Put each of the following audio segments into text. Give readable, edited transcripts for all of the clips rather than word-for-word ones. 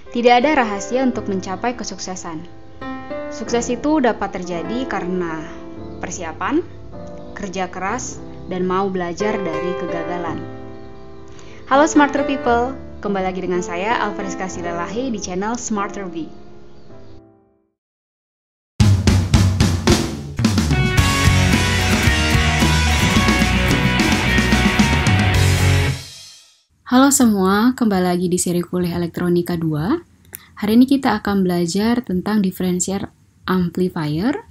Tidak ada rahasia untuk mencapai kesuksesan. Sukses itu dapat terjadi karena persiapan, kerja keras, dan mau belajar dari kegagalan. Halo Smarter People, kembali lagi dengan saya Alfariska Silalahi di channel Smarter V. Halo semua, kembali lagi di seri kuliah Elektronika 2. Hari ini kita akan belajar tentang differential amplifier.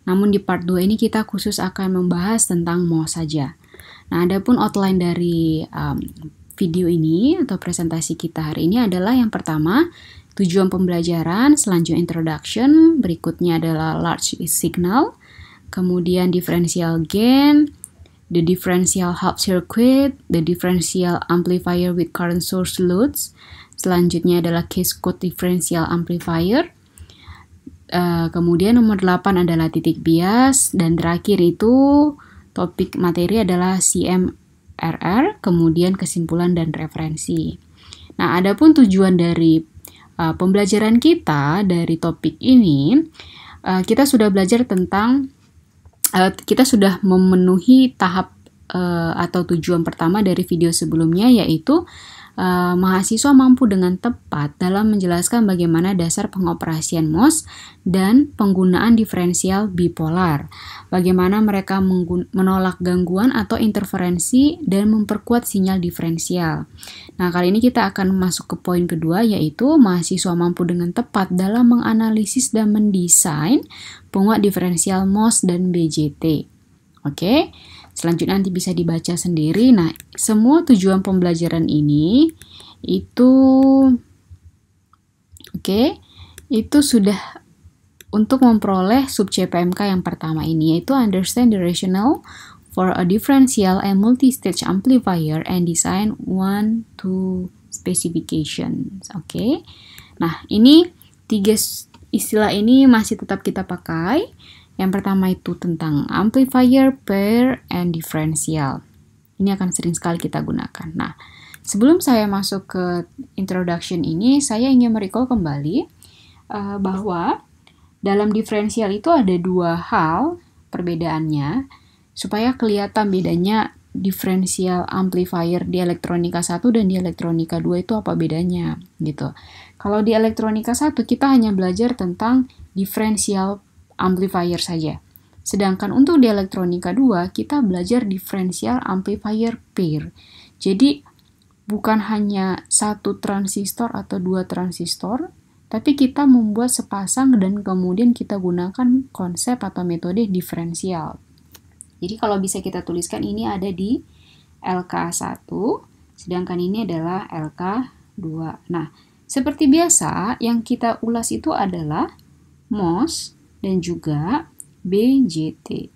Namun di part 2 ini kita khusus akan membahas tentang MOS saja. Nah, adapun outline dari video ini atau presentasi kita hari ini adalah yang pertama, tujuan pembelajaran, selanjutnya introduction, berikutnya adalah large signal, kemudian differential gain, the differential half circuit, the differential amplifier with current source loads, selanjutnya adalah case code differential amplifier, kemudian nomor 8 adalah titik bias, dan terakhir itu topik materi adalah CMRR, kemudian kesimpulan dan referensi. Nah, adapun tujuan dari pembelajaran kita dari topik ini, kita sudah belajar tentang kita sudah memenuhi tahap atau tujuan pertama dari video sebelumnya, yaitu mahasiswa mampu dengan tepat dalam menjelaskan bagaimana dasar pengoperasian MOS dan penggunaan diferensial bipolar, bagaimana mereka menolak gangguan atau interferensi dan memperkuat sinyal diferensial. Nah, kali ini kita akan masuk ke poin kedua, yaitu mahasiswa mampu dengan tepat dalam menganalisis dan mendesain penguat diferensial MOS dan BJT. Oke, selanjutnya nanti bisa dibaca sendiri. Nah, semua tujuan pembelajaran ini itu sudah untuk memperoleh sub CPMK yang pertama ini, yaitu understand the rationale for a differential and multi-stage amplifier and design 1-2 specifications. Oke. Nah, ini tiga istilah ini masih tetap kita pakai. Yang pertama itu tentang amplifier, pair, and differential. Ini akan sering sekali kita gunakan. Nah, sebelum saya masuk ke introduction ini, saya ingin merecall kembali bahwa dalam differential itu ada dua hal perbedaannya, supaya kelihatan bedanya differential amplifier di elektronika 1 dan di elektronika 2 itu apa bedanya, gitu. Kalau di elektronika 1 kita hanya belajar tentang differential amplifier saja. Sedangkan untuk di elektronika 2 kita belajar differential amplifier pair. Jadi bukan hanya satu transistor atau dua transistor, tapi kita membuat sepasang dan kemudian kita gunakan konsep atau metode diferensial. Jadi kalau bisa kita tuliskan, ini ada di LK1, sedangkan ini adalah LK2. Nah, seperti biasa yang kita ulas itu adalah MOS dan juga BJT.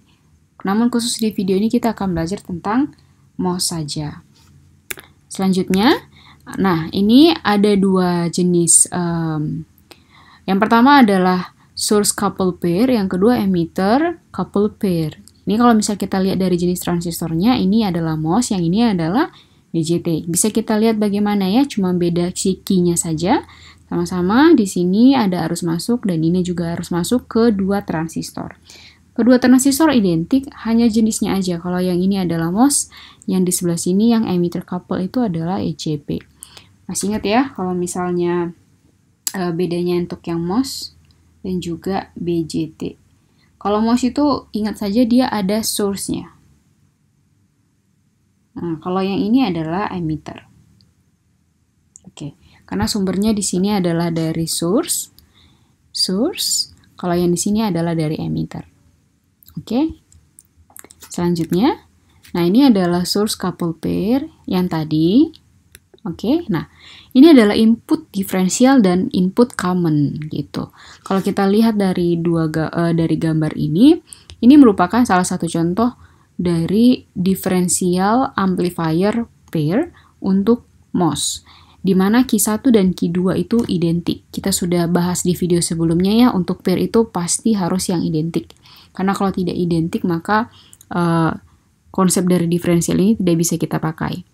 Namun khusus di video ini kita akan belajar tentang MOS saja. Selanjutnya, nah ini ada dua jenis. Yang pertama adalah source couple pair, yang kedua emitter couple pair. Ini kalau misal kita lihat dari jenis transistornya, ini adalah MOS, yang ini adalah BJT. Bisa kita lihat bagaimana ya, cuma beda key-nya saja. Sama-sama di sini ada arus masuk dan ini juga arus masuk ke dua transistor. Kedua transistor identik, hanya jenisnya aja. Kalau yang ini adalah MOS, yang di sebelah sini yang emitter couple itu adalah ECP. Masih ingat ya kalau misalnya bedanya untuk yang MOS dan juga BJT. Kalau MOS itu ingat saja dia ada source-nya. Nah, kalau yang ini adalah emitter. Oke. Karena sumbernya di sini adalah dari source. Kalau yang di sini adalah dari emitter. Oke. Selanjutnya, nah ini adalah source couple pair yang tadi. Oke. Nah, ini adalah input diferensial dan input common gitu. Kalau kita lihat dari dari gambar ini merupakan salah satu contoh dari differential amplifier pair untuk MOS, di mana Q1 dan Q2 itu identik. Kita sudah bahas di video sebelumnya ya, untuk pair itu pasti harus yang identik. Karena kalau tidak identik, maka konsep dari diferensial ini tidak bisa kita pakai.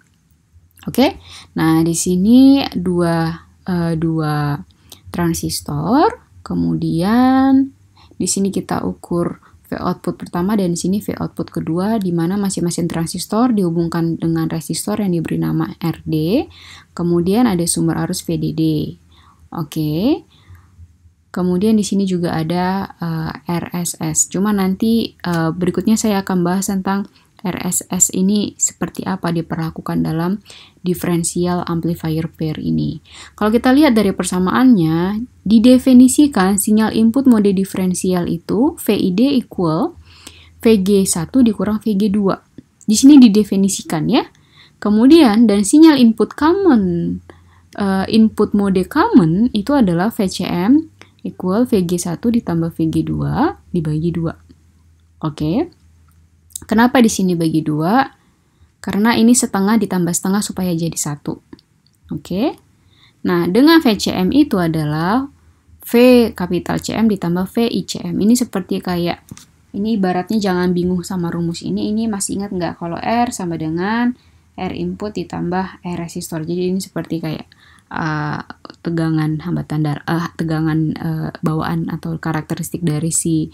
Oke? Nah, di sini dua dua transistor, kemudian di sini kita ukur V output pertama dan di sini V output kedua, di mana masing-masing transistor dihubungkan dengan resistor yang diberi nama RD, kemudian ada sumber arus VDD. Oke. Kemudian di sini juga ada RSS. Cuma nanti berikutnya saya akan bahas tentang RSS ini seperti apa diperlakukan dalam differential amplifier pair ini. Kalau kita lihat dari persamaannya, didefinisikan sinyal input mode diferensial itu VID equal VG1 dikurang VG2. Di sini didefinisikan ya. Kemudian dan sinyal input common, input mode common itu adalah VCM equal VG1 ditambah VG2 dibagi 2. Oke. Kenapa di sini bagi 2? Karena ini setengah ditambah setengah supaya jadi 1. Oke. Nah, dengan VCM itu adalah V kapital CM ditambah V ICM. Ini seperti kayak, ini ibaratnya jangan bingung sama rumus ini. Ini masih ingat nggak kalau R sama dengan R input ditambah R resistor. Jadi ini seperti kayak tegangan hambatan tegangan bawaan atau karakteristik dari si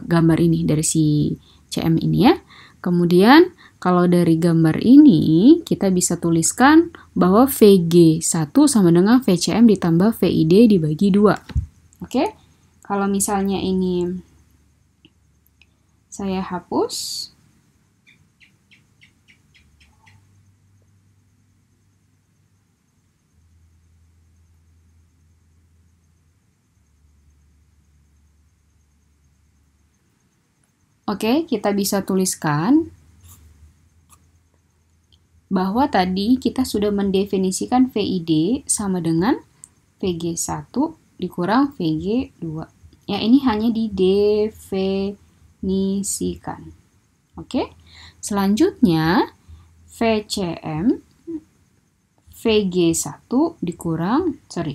gambar ini, dari si CM ini ya. Kemudian kalau dari gambar ini kita bisa tuliskan bahwa VG1 sama dengan VCM ditambah VID dibagi 2. Oke? Kalau misalnya ini saya hapus, oke, kita bisa tuliskan bahwa tadi kita sudah mendefinisikan VID sama dengan VG1 dikurang VG2. Ya, ini hanya didefinisikan. Oke. Selanjutnya VCM VG1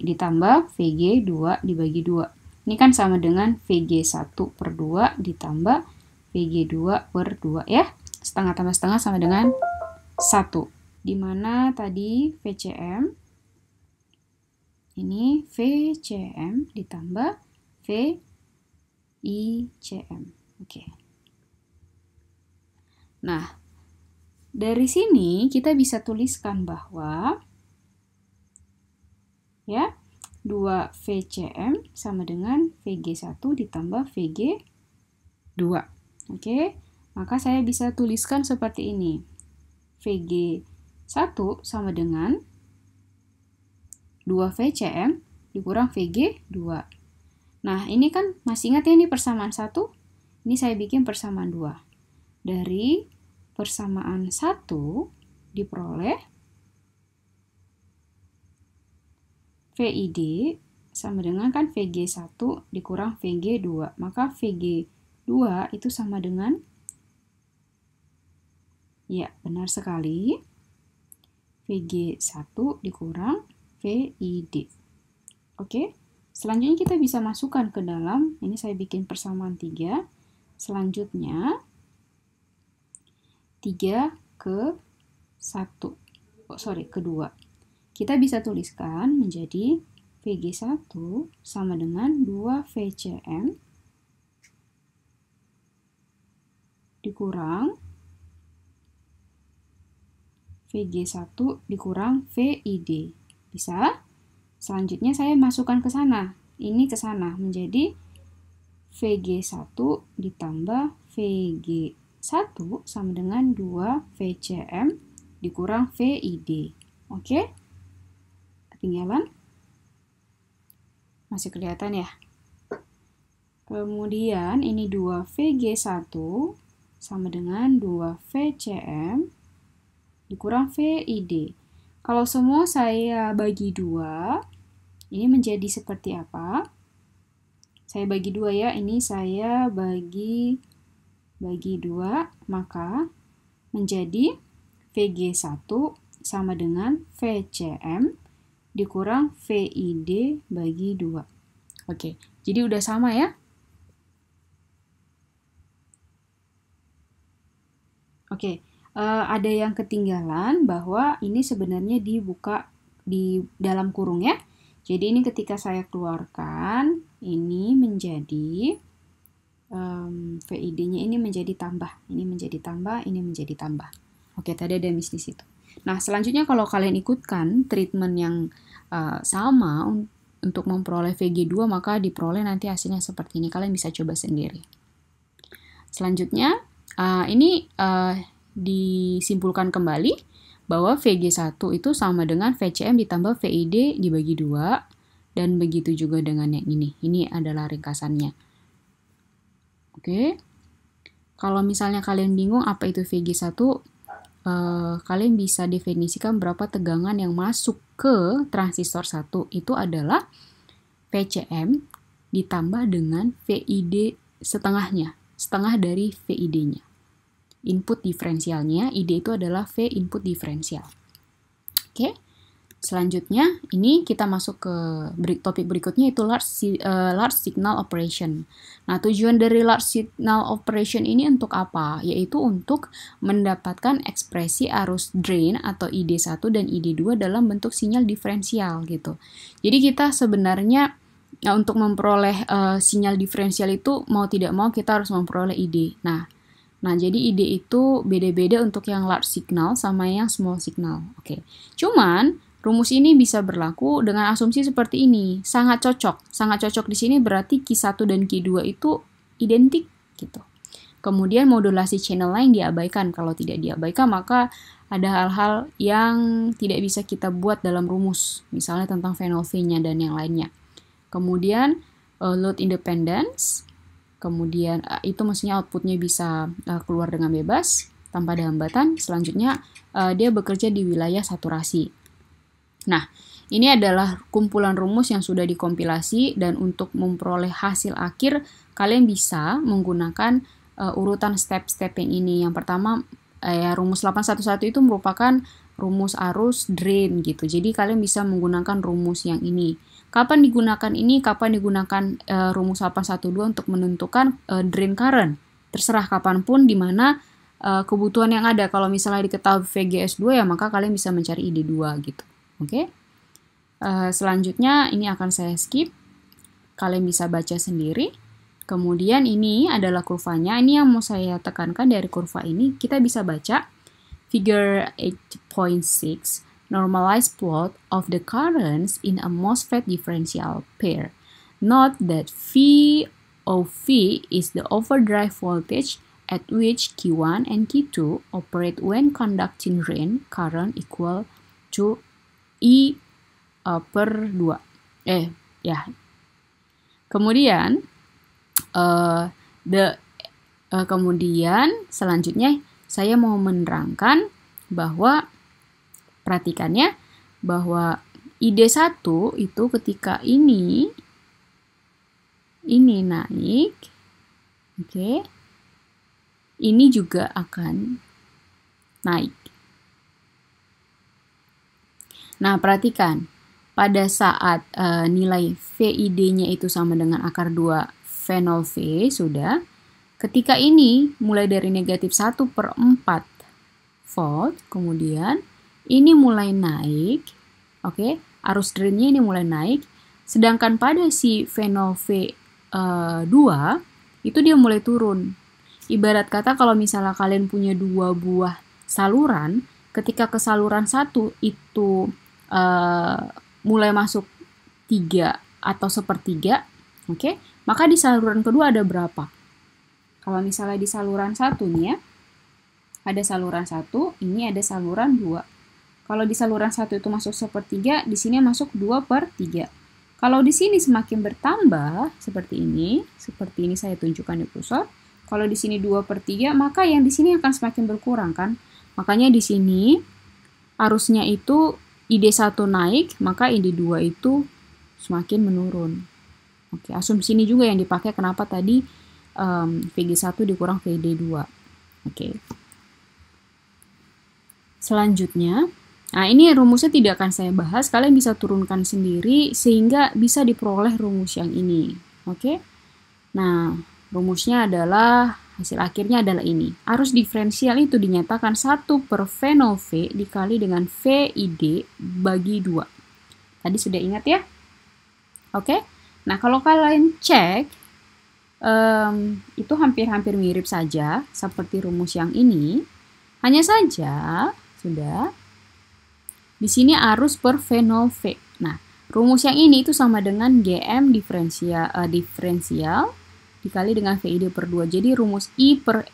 ditambah VG2 dibagi 2. Ini kan sama dengan VG1 per 2 ditambah VG2 per 2 ya. Setengah tambah setengah sama dengan 1. Dimana tadi VCM, ini VCM ditambah VICM. Oke. Nah, dari sini kita bisa tuliskan bahwa ya 2 VCM sama dengan VG1 ditambah VG2. Oke, maka saya bisa tuliskan seperti ini. VG1 sama dengan 2 VCM dikurang VG2. Nah, ini kan masih ingat ya ini persamaan 1? Ini saya bikin persamaan 2. Dari persamaan 1 diperoleh VID sama dengan kan VG1 dikurang VG2. Maka VG2 itu sama dengan, ya benar sekali, VG1 dikurang VID. Oke, selanjutnya kita bisa masukkan ke dalam, ini saya bikin persamaan 3. Selanjutnya 3 ke 1, ke 2. Kita bisa tuliskan menjadi VG1 sama dengan 2 VCM dikurang VG1 dikurang VID. Bisa? Selanjutnya saya masukkan ke sana. Ini ke sana menjadi VG1 ditambah VG1 sama dengan 2 VCM dikurang VID. Oke? Ketinggalan? Masih kelihatan ya? Kemudian ini 2 VG1 sama dengan 2 VCM dikurang VID. Kalau semua saya bagi 2, ini menjadi seperti apa? Saya bagi 2 ya, ini saya bagi 2, maka menjadi VG1 sama dengan VCM dikurang VID bagi 2. Oke, jadi udah sama ya? Oke, ada yang ketinggalan bahwa ini sebenarnya dibuka di dalam kurung ya. Jadi ini ketika saya keluarkan, ini menjadi VID-nya ini menjadi tambah, ini menjadi tambah, ini menjadi tambah. Oke, tadi ada miss di situ. Nah, selanjutnya kalau kalian ikutkan treatment yang sama untuk memperoleh VG2, maka diperoleh nanti hasilnya seperti ini. Kalian bisa coba sendiri. Selanjutnya, ini disimpulkan kembali bahwa VG1 itu sama dengan VCM ditambah VID dibagi 2, dan begitu juga dengan yang ini. Ini adalah ringkasannya. Oke, kalau misalnya kalian bingung apa itu VG1, kalian bisa definisikan berapa tegangan yang masuk ke transistor 1. Itu adalah VCM ditambah dengan VID setengahnya, setengah dari VID-nya. Input diferensialnya, ID itu adalah V input diferensial. Oke. Selanjutnya, ini kita masuk ke topik berikutnya, itu large signal operation. Nah, tujuan dari large signal operation ini untuk apa? Yaitu untuk mendapatkan ekspresi arus drain atau ID1 dan ID2 dalam bentuk sinyal diferensial gitu. Jadi kita sebenarnya untuk memperoleh sinyal diferensial itu mau tidak mau kita harus memperoleh ID. Nah, jadi ID itu beda-beda untuk yang large signal sama yang small signal. Oke. Cuman rumus ini bisa berlaku dengan asumsi seperti ini. Sangat cocok. Sangat cocok di sini berarti Q1 dan Q2 itu identik gitu. Kemudian modulasi channel lain diabaikan. Kalau tidak diabaikan maka ada hal-hal yang tidak bisa kita buat dalam rumus. Misalnya tentang Fenol V-nya dan yang lainnya. Kemudian load independence. Kemudian itu maksudnya outputnya bisa keluar dengan bebas tanpa ada hambatan. Selanjutnya dia bekerja di wilayah saturasi. Nah, ini adalah kumpulan rumus yang sudah dikompilasi, dan untuk memperoleh hasil akhir, kalian bisa menggunakan urutan step-step yang ini. Yang pertama, rumus 811 itu merupakan rumus arus drain gitu. Jadi kalian bisa menggunakan rumus yang ini. Kapan digunakan ini? Kapan digunakan rumus 812 untuk menentukan drain current? Terserah kapanpun, di mana kebutuhan yang ada. Kalau misalnya diketahui VGS2 ya maka kalian bisa mencari ID2 gitu. Oke. Selanjutnya ini akan saya skip. Kalian bisa baca sendiri. Kemudian ini adalah kurvanya. Ini yang mau saya tekankan dari kurva ini. Kita bisa baca figure 8.6 normalized plot of the currents in a MOSFET differential pair. Note that V of V is the overdrive voltage at which Q1 and Q2 operate when conducting drain current equal to I per 2. Kemudian kemudian selanjutnya saya mau menerangkan bahwa perhatikannya bahwa ID1 itu ketika ini naik, oke. Ini juga akan naik. Nah, perhatikan, pada saat nilai VID-nya itu sama dengan akar 2 Fenol V, sudah, ketika ini mulai dari negatif 1/4 volt, kemudian ini mulai naik, oke, arus drainnya ini mulai naik, sedangkan pada si Fenol V2, itu dia mulai turun. Ibarat kata kalau misalnya kalian punya 2 buah saluran, ketika ke saluran 1 itu mulai masuk 3 atau 1/3, oke, maka di saluran kedua ada berapa? Kalau misalnya di saluran 1 nih ya, ada saluran 1, ini ada saluran 2. Kalau di saluran 1 itu masuk 1/3, di sini masuk 2/3. Kalau di sini semakin bertambah, seperti ini saya tunjukkan di kursor. Kalau di sini 2/3, maka yang di sini akan semakin berkurang kan? Makanya di sini arusnya itu ID1 naik, maka ID2 itu semakin menurun. Oke, asumsi ini juga yang dipakai kenapa tadi VG1 dikurang VD2. Oke. Selanjutnya, nah ini rumusnya tidak akan saya bahas, kalian bisa turunkan sendiri sehingga bisa diperoleh rumus yang ini. Oke. Nah, rumusnya adalah, hasil akhirnya adalah ini. Arus diferensial itu dinyatakan 1/Fenol V dikali dengan VID bagi 2. Tadi sudah ingat ya? Oke. Nah, kalau kalian cek, itu hampir-hampir mirip saja seperti rumus yang ini. Hanya saja, sudah, di sini arus per V0 V. Nah, rumus yang ini itu sama dengan GM diferensial dikali dengan VID per 2. Jadi rumus I per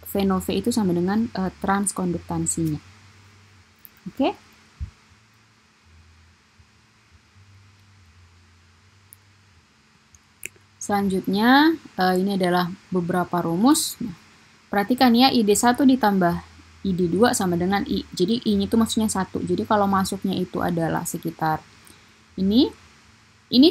V0 V itu sama dengan transkonduktansinya. Oke? Selanjutnya, ini adalah beberapa rumus. Nah, perhatikan ya, ID1 ditambah ID2 sama dengan I. Jadi I-nya itu maksudnya 1. Jadi kalau masuknya itu adalah sekitar ini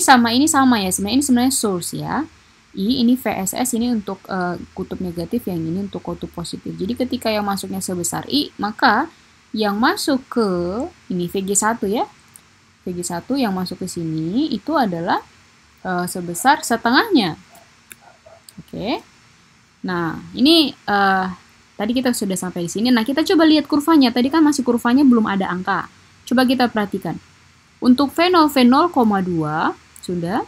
sama ya. Sebenarnya ini sebenarnya source ya. I ini VSS, ini untuk kutub negatif, yang ini untuk kutub positif. Jadi ketika yang masuknya sebesar I, maka yang masuk ke ini VG1 ya. VG1 yang masuk ke sini itu adalah sebesar setengahnya. Oke. Nah, ini tadi kita sudah sampai di sini. Nah, kita coba lihat kurvanya. Tadi kan masih kurvanya belum ada angka. Coba kita perhatikan. Untuk V0 0,2 sudah.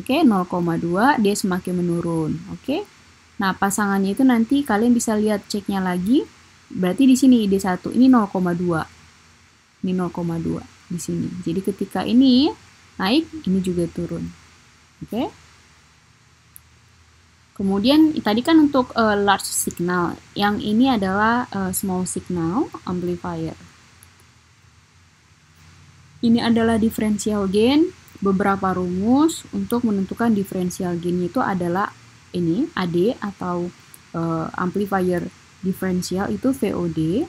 Oke, 0,2 dia semakin menurun. Oke. Nah, pasangannya itu nanti kalian bisa lihat ceknya lagi. Berarti di sini ID1 ini 0,2. Ini 0,2 di sini. Jadi ketika ini naik, ini juga turun. Oke. Kemudian tadi kan untuk large signal, yang ini adalah small signal amplifier. Ini adalah differential gain. Beberapa rumus untuk menentukan differential gain itu adalah ini AD atau amplifier differential itu VOD.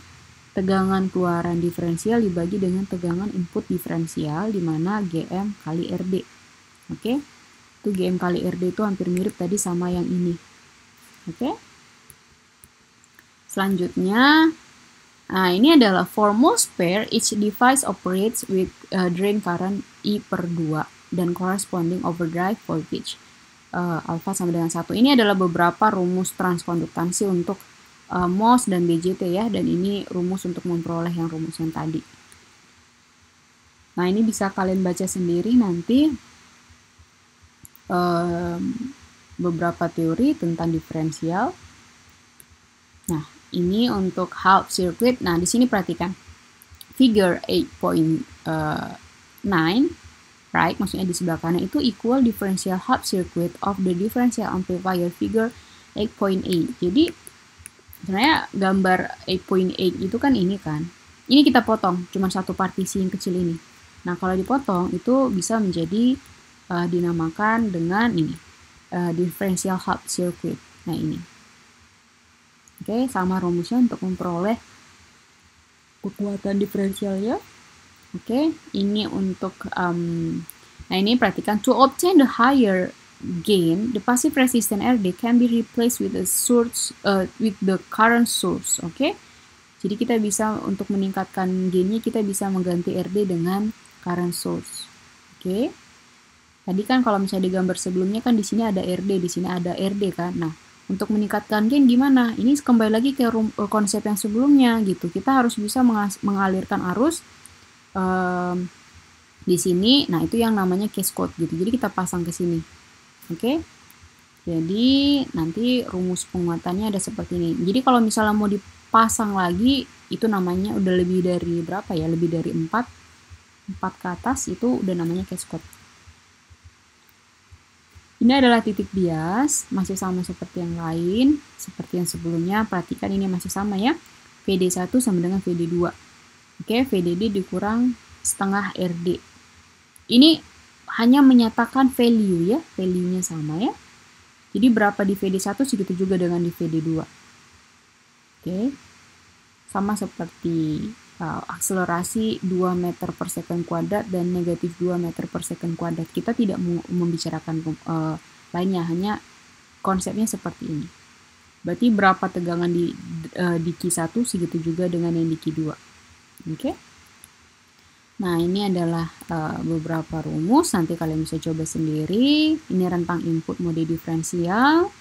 Tegangan keluaran diferensial dibagi dengan tegangan input diferensial, di mana GM kali RD. Oke, itu GM kali RD itu hampir mirip tadi sama yang ini. Oke. Selanjutnya, nah ini adalah for most pair, each device operates with drain current I per 2 dan corresponding overdrive voltage alpha sama dengan 1. Ini adalah beberapa rumus transkonduktansi untuk MOS dan BJT ya, dan ini rumus untuk memperoleh yang rumus yang tadi. Nah, ini bisa kalian baca sendiri nanti beberapa teori tentang diferensial. Nah, ini untuk half circuit. Nah, di sini perhatikan figure 8.9, right? Maksudnya di sebelah kanan itu equal differential half circuit of the differential amplifier figure 8.8. Jadi sebenarnya gambar 8.8 itu kan ini kan. Ini kita potong, cuma satu partisi yang kecil ini. Nah, kalau dipotong itu bisa menjadi dinamakan dengan ini. Differential half circuit. Nah, ini. Oke, sama rumusnya untuk memperoleh kekuatan diferensialnya. Oke, ini untuk nah ini perhatikan, to obtain the higher gain, the passive resistance RD can be replaced with a source with the current source. Oke. Jadi kita bisa untuk meningkatkan gainnya, kita bisa mengganti RD dengan current source. Oke. Tadi kan kalau misalnya di gambar sebelumnya kan di sini ada RD, di sini ada RD kan. Nah, untuk meningkatkan gain gimana? Ini kembali lagi ke konsep yang sebelumnya gitu. Kita harus bisa mengalirkan arus di sini. Nah, itu yang namanya cascade gitu. Jadi kita pasang ke sini. Oke. Jadi nanti rumus penguatannya ada seperti ini. Jadi kalau misalnya mau dipasang lagi, itu namanya udah lebih dari berapa ya? Lebih dari 4 ke atas itu udah namanya cascade. Ini adalah titik bias, masih sama seperti yang lain, seperti yang sebelumnya. Perhatikan ini masih sama ya. VD1 sama dengan VD2. Oke, VDD dikurang setengah RD. Ini hanya menyatakan value ya, value-nya sama ya. Jadi berapa di VD1 segitu juga dengan di VD2. Oke. Sama seperti akselerasi 2 meter per second kuadrat dan negatif 2 meter per second kuadrat. Kita tidak membicarakan lainnya, hanya konsepnya seperti ini. Berarti berapa tegangan di Q1 segitu juga dengan yang di Q2. Oke. Nah, ini adalah beberapa rumus, nanti kalian bisa coba sendiri. Ini rentang input mode diferensial.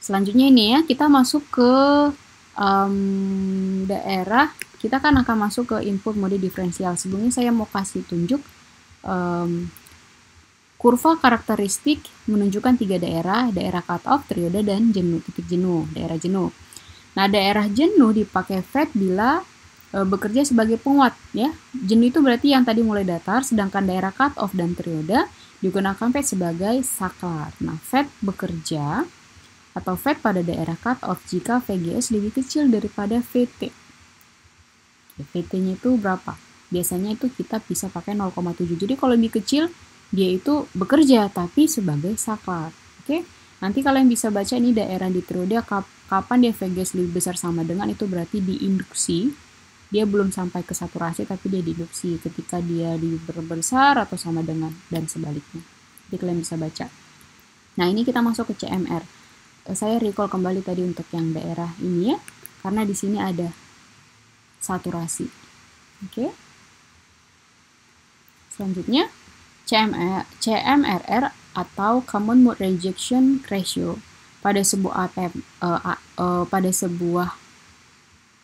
Selanjutnya ini ya, kita masuk ke daerah, kita kan akan masuk ke input mode diferensial. Sebelumnya saya mau kasih tunjuk kurva karakteristik menunjukkan 3 daerah, daerah cutoff, triode, dan jenuh, titik jenuh, daerah jenuh. Nah, daerah jenuh dipakai FET bila bekerja sebagai penguat, ya. Jenuh itu berarti yang tadi mulai datar, sedangkan daerah cutoff dan triode digunakan FET sebagai saklar. Nah, FET bekerja atau FET pada daerah cutoff jika VGS lebih kecil daripada VT. VT-nya itu berapa? Biasanya itu kita bisa pakai 0,7. Jadi kalau lebih kecil, dia itu bekerja tapi sebagai saklar. Oke? Nanti kalian bisa baca ini daerah di triode kapan dia VGS lebih besar sama dengan, itu berarti di induksi. Dia belum sampai ke saturasi tapi dia di induksi ketika dia besar atau sama dengan, dan sebaliknya. Jadi kalian bisa baca. Nah, ini kita masuk ke CMR. Saya recall kembali tadi untuk yang daerah ini ya, karena di sini ada saturasi. Oke. Selanjutnya CMRR atau Common Mode Rejection Ratio pada sebuah pada sebuah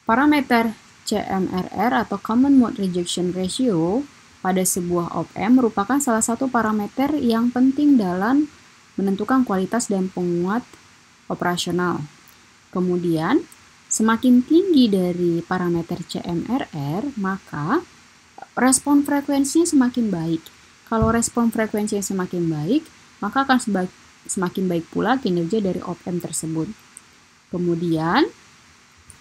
parameter CMRR atau Common Mode Rejection Ratio pada sebuah op-amp merupakan salah satu parameter yang penting dalam menentukan kualitas dan penguat operasional. Kemudian, semakin tinggi dari parameter CMRR, maka respon frekuensinya semakin baik. Kalau respon frekuensinya semakin baik, maka akan semakin baik pula kinerja dari op-amp tersebut. Kemudian,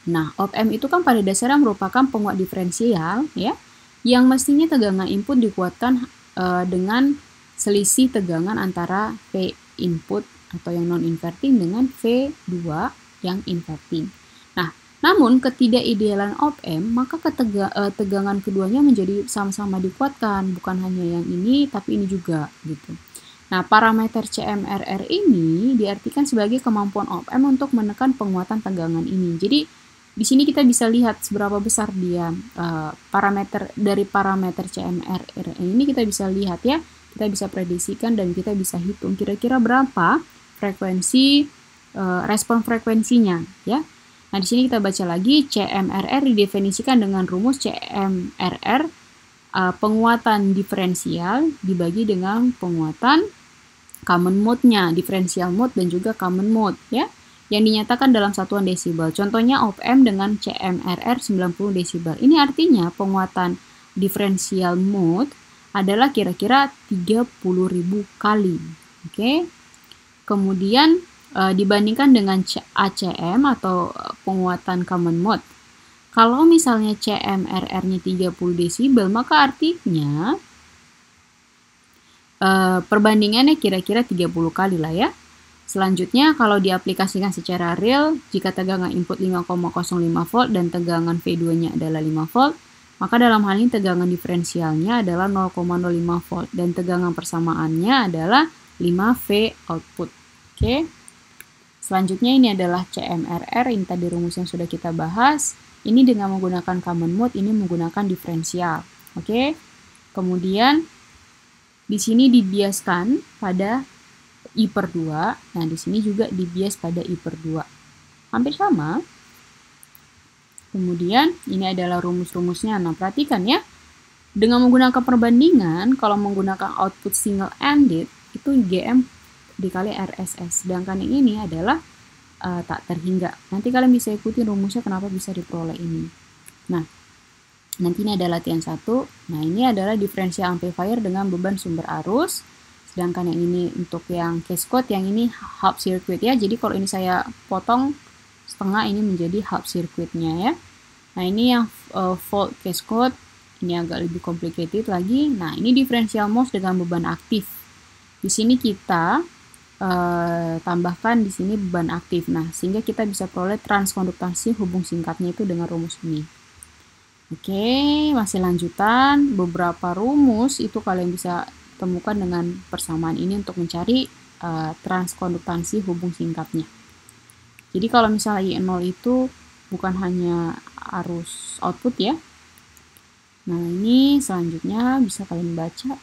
nah, op-amp itu kan pada dasarnya merupakan penguat diferensial, ya, yang mestinya tegangan input dikuatkan dengan selisih tegangan antara V input atau yang non-inverting dengan V2 yang inverting. Nah, namun ketidakidealan op-amp, maka tegangan keduanya menjadi sama-sama dikuatkan, bukan hanya yang ini, tapi ini juga, gitu. Nah, parameter CMRR ini diartikan sebagai kemampuan op-amp untuk menekan penguatan tegangan ini. Jadi, di sini kita bisa lihat seberapa besar dia parameter CMRR ini, kita bisa lihat ya, kita bisa prediksikan dan kita bisa hitung kira-kira berapa frekuensi respon frekuensinya, ya. Nah, di sini kita baca lagi, CMRR didefinisikan dengan rumus CMRR penguatan diferensial dibagi dengan penguatan common mode-nya, differential mode dan juga common mode, ya, yang dinyatakan dalam satuan desibel. Contohnya op-amp dengan CMRR 90 desibel. Ini artinya penguatan differential mode adalah kira-kira 30.000 kali. Oke. Kemudian dibandingkan dengan ACM atau penguatan common mode. Kalau misalnya CMRR-nya 30 desibel, maka artinya perbandingannya kira-kira 30 kali lah ya. Selanjutnya, kalau diaplikasikan secara real, jika tegangan input 5,05 volt dan tegangan V2-nya adalah 5 volt, maka dalam hal ini tegangan diferensialnya adalah 0,05 volt dan tegangan persamaannya adalah 5V output. Oke. Selanjutnya ini adalah CMRR, ini tadi rumus yang sudah kita bahas. Ini dengan menggunakan common mode, ini menggunakan diferensial. Oke. Kemudian di sini dibiaskan pada I/2. Nah, di sini juga dibias pada I/2. Hampir sama. Kemudian ini adalah rumus-rumusnya. Nah, perhatikan ya. Dengan menggunakan perbandingan, kalau menggunakan output single-ended, itu GM dikali RSS. Sedangkan yang ini adalah tak terhingga. Nanti kalian bisa ikuti rumusnya kenapa bisa diperoleh ini. Nah, nanti ini ada latihan 1. Nah, ini adalah differential amplifier dengan beban sumber arus. Sedangkan yang ini untuk yang cascode, yang ini half circuit ya. Jadi kalau ini saya potong setengah, ini menjadi half circuitnya ya. Nah, ini yang volt cascode, ini agak lebih complicated lagi. Nah, ini differential mode dengan beban aktif. Di sini kita tambahkan di sini beban aktif. Nah, sehingga kita bisa peroleh transkonduktansi hubung singkatnya itu dengan rumus ini. Oke, masih lanjutan. Beberapa rumus itu kalian bisa temukan dengan persamaan ini untuk mencari transkonduktansi hubung singkatnya. Jadi kalau misalnya I0 itu bukan hanya arus output ya. Nah, ini selanjutnya bisa kalian baca.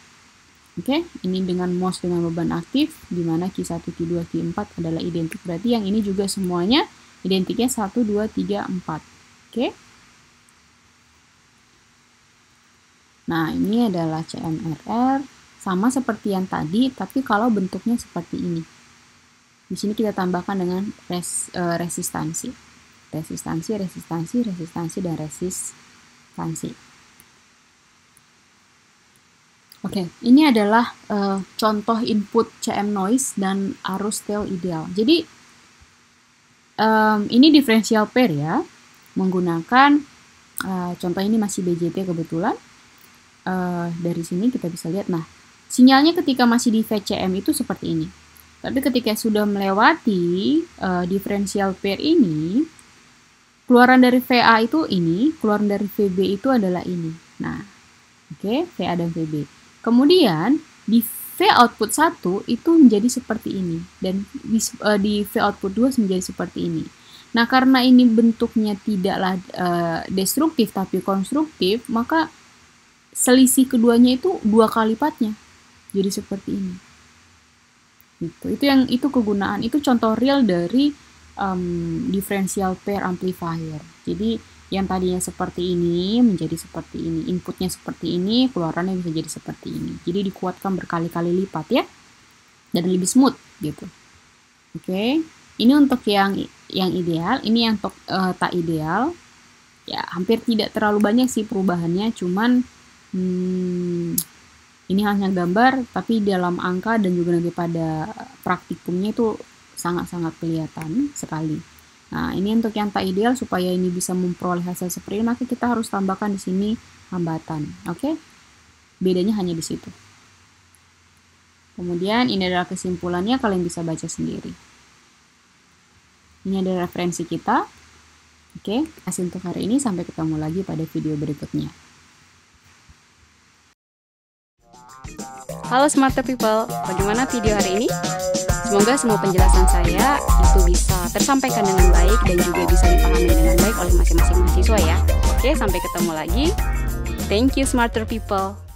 Oke, ini dengan MOS dengan beban aktif, di mana Q1, Q2, Q4 adalah identik. Berarti yang ini juga semuanya identiknya 1, 2, 3, 4. Oke. Nah, ini adalah CMRR, sama seperti yang tadi, tapi kalau bentuknya seperti ini. Di sini kita tambahkan dengan resistansi. Resistansi, dan resistansi. Oke, ini adalah contoh input CM noise dan arus tail ideal. Jadi, ini differential pair ya, menggunakan, contoh ini masih BJT kebetulan. Dari sini kita bisa lihat, nah, sinyalnya ketika masih di VCM itu seperti ini. Tapi ketika sudah melewati differential pair ini, keluaran dari VA itu ini, keluaran dari VB itu adalah ini. Nah, oke, VA dan VB. Kemudian di V output 1 itu menjadi seperti ini, dan di V output 2 menjadi seperti ini. Nah, karena ini bentuknya tidaklah destruktif tapi konstruktif, maka selisih keduanya itu 2 kali lipatnya, jadi seperti ini. Itu kegunaan, itu contoh real dari differential pair amplifier. Jadi yang tadinya seperti ini menjadi seperti ini, inputnya seperti ini, keluarannya bisa jadi seperti ini. Jadi dikuatkan berkali-kali lipat ya, dan lebih smooth gitu. Oke, ini untuk yang ideal, ini yang tak ideal. Ya hampir tidak terlalu banyak sih perubahannya, cuman ini hanya gambar, tapi dalam angka dan juga nanti pada praktikumnya itu sangat-sangat kelihatan sekali. Nah, ini untuk yang tak ideal, supaya ini bisa memperoleh hasil seperti ini, maka kita harus tambahkan di sini hambatan. Oke? Bedanya hanya di situ. Kemudian ini adalah kesimpulannya, kalian bisa baca sendiri. Ini adalah referensi kita. Oke, kasih untuk hari ini, sampai ketemu lagi pada video berikutnya. Halo Smarter People, bagaimana video hari ini? Semoga semua penjelasan saya itu bisa tersampaikan dengan baik dan juga bisa dipahami dengan baik oleh masing-masing mahasiswa ya. Oke, sampai ketemu lagi. Thank you Smarter People.